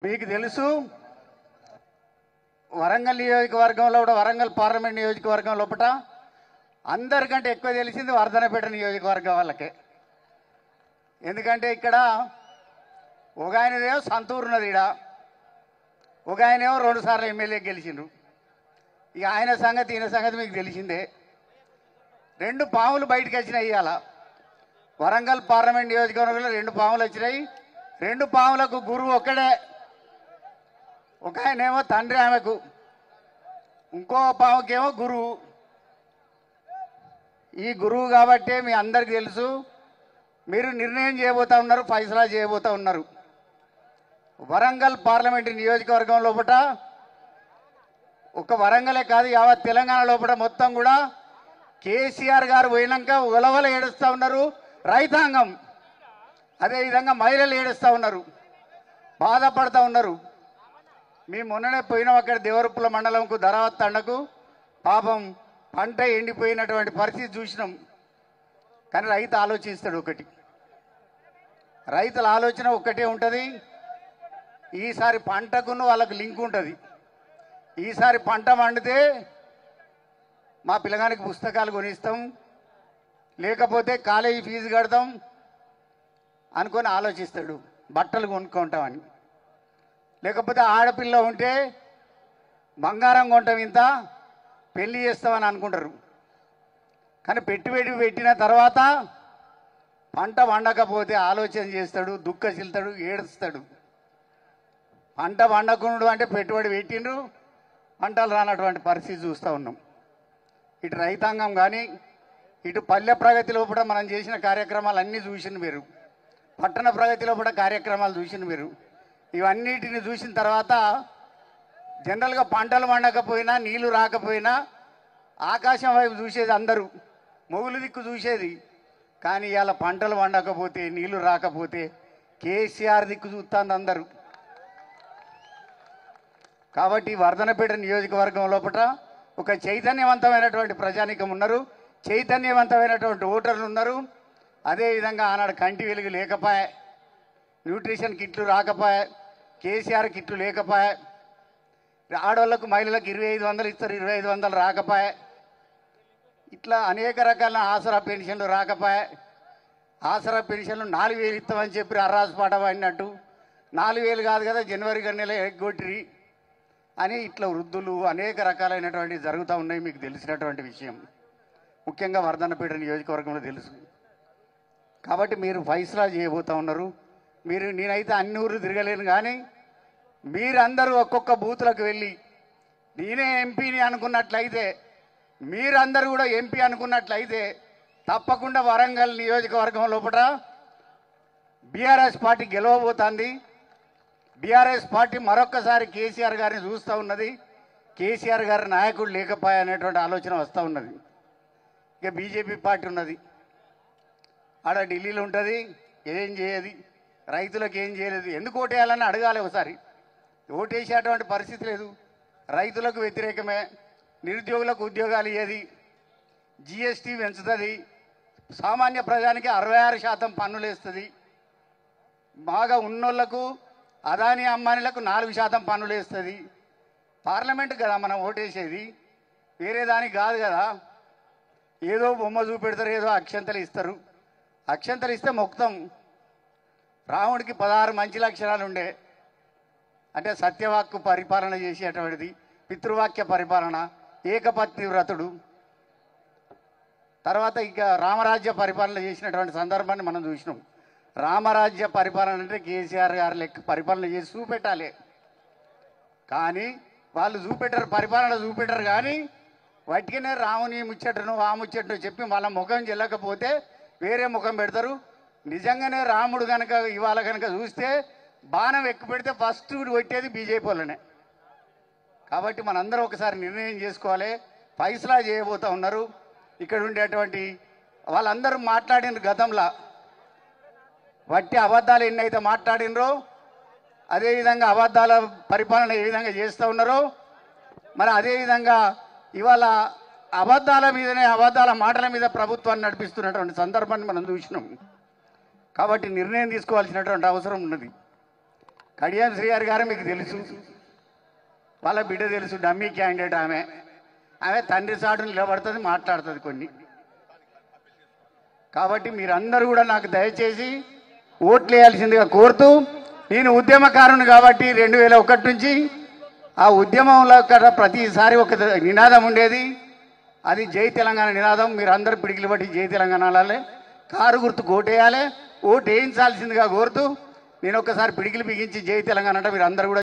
మీకు తెలుసు వరంగల్ నియోజకవర్గంలో కూడా వరంగల్ పార్లమెంట్ నియోజకవర్గం లోపల అందరికంటే ఎక్కువ తెలిసింది వర్ధనపేట నియోజకవర్గం వాళ్ళకే. ఎందుకంటే ఇక్కడ ఒక ఆయనదేమో సంతూరు ఉన్నది, ఇక్కడ ఒక ఆయనేమో 2 సార్లు ఎమ్మెల్యే గెలిచిండ్రు. ఇక ఆయన సంగతి ఈయన సంగతి మీకు తెలిసిందే. 2 పాములు బయటకు వచ్చినాయి. ఇవాళ వరంగల్ పార్లమెంట్ నియోజకవర్గంలో 2 పాములు వచ్చినాయి. 2 పాములకు గురువు ఒక్కడే. ఒక ఆయనేమో తండ్రి ఆమెకు, ఇంకో పాముకేమో గురువు. ఈ గురువు కాబట్టే మీ అందరికీ తెలుసు మీరు నిర్ణయం చేయబోతా ఉన్నారు, ఫైసలా చేయబోతా ఉన్నారు. వరంగల్ పార్లమెంటు నియోజకవర్గం లోపల ఒక వరంగలే కాదు, యావత్ తెలంగాణ లోపల మొత్తం కూడా కేసీఆర్ గారు పోయినాక ఉలవల ఏడుస్తూ ఉన్నారు రైతాంగం. అదేవిధంగా మహిళలు ఏడుస్తూ ఉన్నారు, బాధపడుతూ ఉన్నారు. మేము మొన్ననే పోయినాం అక్కడ దేవరుప్పుల మండలంకు ధరావత్ తండకు. పాపం పంట ఎండిపోయినటువంటి పరిస్థితి చూసినాం. కానీ రైతు ఆలోచిస్తాడు ఒకటి, రైతుల ఆలోచన ఒక్కటే ఉంటుంది. ఈసారి పంటకును వాళ్ళకు లింక్ ఉంటుంది. ఈసారి పంట పండితే మా పిల్లగానికి పుస్తకాలు కొనిస్తాం, లేకపోతే కాలేజీ ఫీజు కడతాం అనుకొని ఆలోచిస్తాడు, బట్టలు కొనుక్కుంటామని. లేకపోతే ఆడపిల్ల ఉంటే బంగారం కొంటాం, ఇంత పెళ్లి చేస్తామని అనుకుంటారు. కానీ పెట్టుబడి పెట్టిన తర్వాత పంట పండకపోతే ఆలోచన చేస్తాడు, దుఃఖశిల్తాడు, ఏడుస్తాడు. పంట పండకుండా అంటే పెట్టుబడి పెట్టిండ్రు, పంటలు రానటువంటి పరిస్థితి చూస్తూ ఉన్నాం. ఇటు రైతాంగం కానీ ఇటు పల్లె ప్రగతి లోపల మనం చేసిన కార్యక్రమాలు అన్నీ చూసింది మీరు, పట్టణ ప్రగతి లోపల కార్యక్రమాలు చూసింది మీరు. ఇవన్నిటిని చూసిన తర్వాత జనరల్గా పంటలు పండకపోయినా నీళ్లు రాకపోయినా ఆకాశం వైపు చూసేది అందరూ, మొగులు దిక్కు చూసేది. కానీ ఇవాళ పంటలు పండకపోతే నీళ్లు రాకపోతే కేసీఆర్ దిక్కు చూస్తుంది అందరూ. కాబట్టి వర్ధనపేట నియోజకవర్గం లోపల ఒక చైతన్యవంతమైనటువంటి ప్రజానీకం ఉన్నారు, చైతన్యవంతమైనటువంటి ఓటర్లు ఉన్నారు. అదేవిధంగా ఆనాడు కంటి వెలుగు లేకపోయా, న్యూట్రిషన్ కిట్లు రాకపోయా, కేసీఆర్ కిట్లు లేకపోయా, ఆడవాళ్ళకు మహిళలకు 2500 ఇస్తారు, 2500 రాకపోయా, ఇట్లా అనేక రకాల ఆసరా పెన్షన్లు రాకపోయా. ఆసరా పెన్షన్లు 4000 ఇస్తామని చెప్పి అర్రాసు పాట పాడినట్టు 4000 కాదు కదా జనవరి నెల ఎగ్గొట్టిరి అని ఇట్లా వృద్ధులు అనేక రకాలైనటువంటివి జరుగుతూ ఉన్నాయి. మీకు తెలిసినటువంటి విషయం, ముఖ్యంగా వర్ధనపేట నియోజకవర్గంలో తెలుసు. కాబట్టి మీరు ఫైసలా చేయబోతూ ఉన్నారు. మీరు నేనైతే అన్ని ఊర్లు తిరగలేను, కానీ మీరందరూ ఒక్కొక్క బూతులకు వెళ్ళి నేనే ఎంపీని అనుకున్నట్లయితే, మీరందరూ కూడా ఎంపీ అనుకున్నట్లయితే తప్పకుండా వరంగల్ నియోజకవర్గం లోపల బీఆర్ఎస్ పార్టీ గెలవబోతోంది. బీఆర్ఎస్ పార్టీ మరొక్కసారి కేసీఆర్ గారిని చూస్తూ ఉన్నది. కేసీఆర్ గారి నాయకుడు లేకపోయా అనేటువంటి ఆలోచన వస్తూ ఉన్నది. ఇక బీజేపీ పార్టీ ఉన్నది, ఆడ ఢిల్లీలో ఉంటుంది, ఏం చేయదు, రైతులకు ఏం చేయలేదు. ఎందుకు ఓటేయాలని అడగాలి ఒకసారి. ఓటేసేటువంటి పరిస్థితి లేదు, రైతులకు వ్యతిరేకమే, నిరుద్యోగులకు ఉద్యోగాలు ఇయ్యేది, జిఎస్టీ పెంచుతుంది, సామాన్య ప్రజానికి 66% పన్నులు వేస్తుంది, బాగా ఉన్నోళ్లకు అదాని అంబానీలకు 4% పన్నులు వేస్తుంది. పార్లమెంట్ కదా మనం ఓటేసేది, వేరే దానికి కాదు కదా. ఏదో బొమ్మ చూపెడతారు, ఏదో అక్షంతలు ఇస్తారు, అక్షంతలు ఇస్తే మొత్తం. రాముడికి 16 మంచి లక్షణాలు ఉండే, అంటే సత్యవాక్కు పరిపాలన చేసేటువంటిది, పితృవాక్య పరిపాలన, ఏకపత్ని వ్రతుడు. తర్వాత ఇక రామరాజ్య పరిపాలన చేసినటువంటి సందర్భాన్ని మనం చూసినాం. రామరాజ్య పరిపాలన అంటే కేసీఆర్ గారు లెక్క పరిపాలన చేసి చూపెట్టాలి. కానీ వాళ్ళు చూపెట్టారు, పరిపాలన చూపెట్టారు. కానీ వాటికనే రాముని ముచ్చటను ఆ ముచ్చటను చెప్పి వాళ్ళ ముఖం చెల్లకపోతే వేరే ముఖం పెడతారు. నిజంగానే రాముడు కనుక ఇవాళ కనుక చూస్తే బాణం ఎక్కువ పెడితే ఫస్ట్ కొట్టేది బీజేపీ వాళ్ళనే. కాబట్టి మనందరం ఒకసారి నిర్ణయం చేసుకోవాలి. ఫైసలా చేయబోతూ ఉన్నారు. ఇక్కడ ఉండేటువంటి వాళ్ళందరూ మాట్లాడిన గతంలో వట్టి అబద్ధాలు ఎన్నైతే మాట్లాడినరో, అదేవిధంగా అబద్ధాల పరిపాలన ఏ విధంగా చేస్తూ ఉన్నారో, మరి అదేవిధంగా ఇవాళ అబద్ధాల మీదనే, అబద్ధాల మాటల మీద ప్రభుత్వాన్ని నడిపిస్తున్నటువంటి సందర్భాన్ని మనం చూసినాం. కాబట్టి నిర్ణయం తీసుకోవాల్సినటువంటి అవసరం ఉన్నది. కడియం శ్రీహరి గారు మీకు తెలుసు, వాళ్ళ బిడ్డ తెలుసు, డమ్మీ క్యాండిడేట్ ఆమె. ఆమె తండ్రి చాటు నిలబడుతుంది, మాట్లాడుతుంది కొన్ని. కాబట్టి మీరందరూ కూడా నాకు దయచేసి ఓట్లు వేయాల్సిందిగా కోరుతూ, నేను ఉద్యమకారుని కాబట్టి 2001 నుంచి ఆ ఉద్యమంలో ప్రతిసారి ఒక నినాదం ఉండేది, అది జై తెలంగాణ నినాదం. మీరు అందరూ పిడికిలు బట్టి జై తెలంగాణ అనాలి, కారు గుర్తు ఓటేయాలి, ఓటు వేయించాల్సిందిగా కోరుతూ నేను ఒక్కసారి పిడికిలు బిగించి జై తెలంగాణ అంటే మీరు అందరూ కూడా